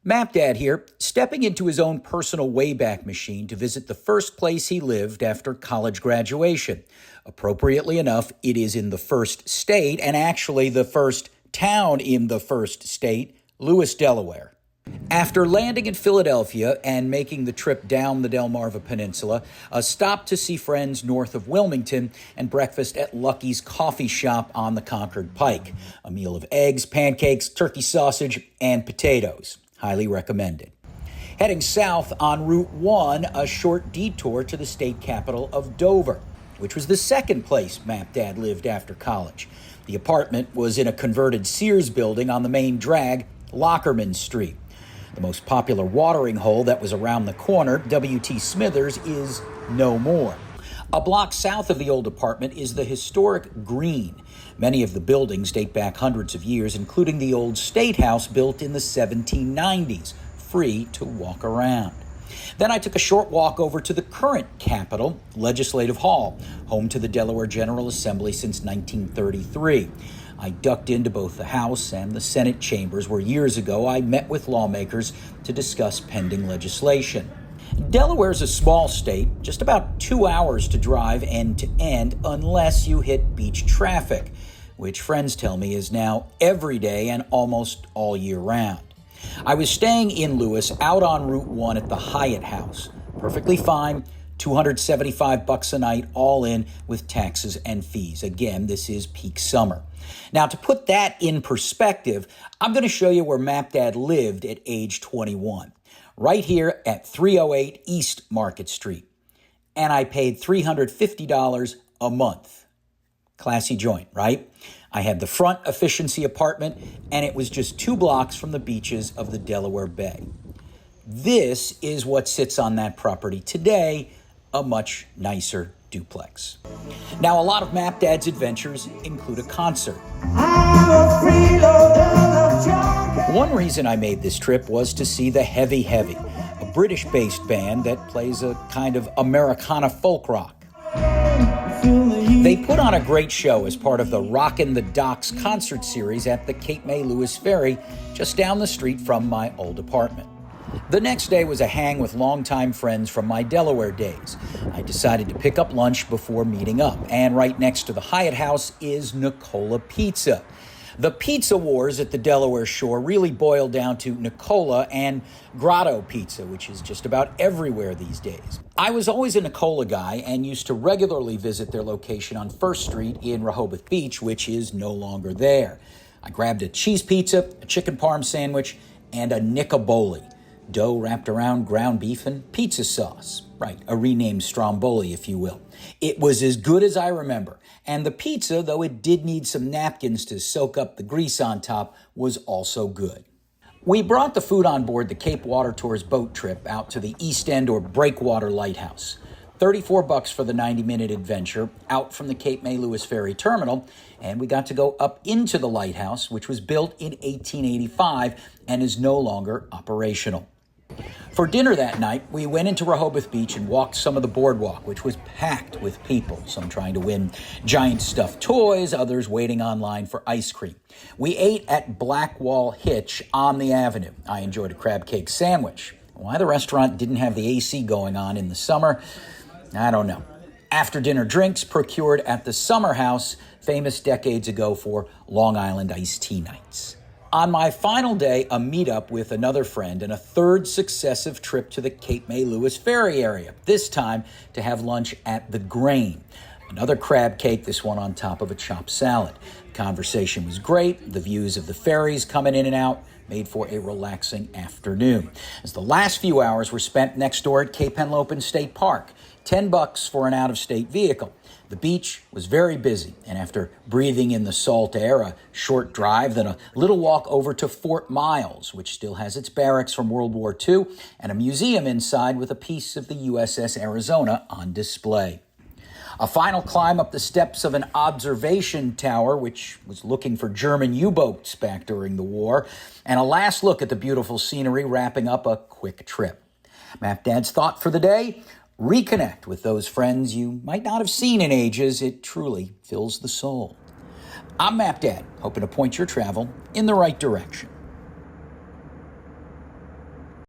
MapDad here, stepping into his own personal Wayback Machine to visit the first place he lived after college graduation. Appropriately enough, it is in the first state, and actually the first town in the first state, Lewis, Delaware. After landing in Philadelphia and making the trip down the Delmarva Peninsula, a stop to see friends north of Wilmington, and breakfast at Lucky's Coffee Shop on the Concord Pike. A meal of eggs, pancakes, turkey sausage, and potatoes. Highly recommended. Heading south on Route 1, a short detour to the state capital of Dover, which was the second place MapDad lived after college. The apartment was in a converted Sears building on the main drag, Lockerman Street. The most popular watering hole that was around the corner, W.T. Smithers, is no more. A block south of the old apartment is the historic Green. Many of the buildings date back hundreds of years, including the old State House built in the 1790s, free to walk around. Then I took a short walk over to the current Capitol, Legislative Hall, home to the Delaware General Assembly since 1933. I ducked into both the House and the Senate chambers where years ago I met with lawmakers to discuss pending legislation. Delaware is a small state, just about 2 hours to drive end to end unless you hit beach traffic, which friends tell me is now every day and almost all year round. I was staying in Lewis out on Route 1 at the Hyatt House. Perfectly fine. $275 a night, all in with taxes and fees. Again, this is peak summer. Now, to put that in perspective, I'm going to show you where MapDad lived at age 21, right here at 308 East Market Street. And I paid $350 a month. Classy joint, right? I had the front efficiency apartment, and it was just 2 blocks from the beaches of the Delaware Bay. This is what sits on that property today, a much nicer duplex. Now, a lot of MapDad's adventures include a concert. One reason I made this trip was to see the Heavy Heavy, a British-based band that plays a kind of Americana folk rock. They put on a great show as part of the Rockin' the Docks concert series at the Cape May Lewis Ferry, just down the street from my old apartment. The next day was a hang with longtime friends from my Delaware days. I decided to pick up lunch before meeting up, and right next to the Hyatt House is Nicola Pizza. The pizza wars at the Delaware shore really boiled down to Nicola and Grotto Pizza, which is just about everywhere these days. I was always a Nicola guy and used to regularly visit their location on 1st Street in Rehoboth Beach, which is no longer there. I grabbed a cheese pizza, a chicken parm sandwich, and a Nicoboli. Dough wrapped around ground beef and pizza sauce. Right, a renamed Stromboli, if you will. It was as good as I remember. And the pizza, though it did need some napkins to soak up the grease on top, was also good. We brought the food on board the Cape Water Tours boat trip out to the East End or Breakwater Lighthouse. $34 for the 90-minute adventure out from the Cape May Lewis Ferry Terminal, and we got to go up into the lighthouse, which was built in 1885 and is no longer operational. For dinner that night, we went into Rehoboth Beach and walked some of the boardwalk, which was packed with people, some trying to win giant stuffed toys, others waiting online for ice cream. We ate at Blackwall Hitch on the avenue. I enjoyed a crab cake sandwich. Why the restaurant didn't have the AC going on in the summer, I don't know. After dinner drinks procured at the Summer House, famous decades ago for Long Island iced tea nights. On my final day, a meetup with another friend and a third successive trip to the Cape May Lewis Ferry area, this time to have lunch at the Grain. Another crab cake, this one on top of a chopped salad. The conversation was great. The views of the ferries coming in and out made for a relaxing afternoon. As the last few hours were spent next door at Cape Henlopen State Park, $10 for an out-of-state vehicle. The beach was very busy, and after breathing in the salt air, a short drive, then a little walk over to Fort Miles, which still has its barracks from World War II, and a museum inside with a piece of the USS Arizona on display. A final climb up the steps of an observation tower, which was looking for German U-boats back during the war, and a last look at the beautiful scenery, wrapping up a quick trip. MapDad's thought for the day: reconnect with those friends you might not have seen in ages. It truly fills the soul. I'm MapDad, hoping to point your travel in the right direction.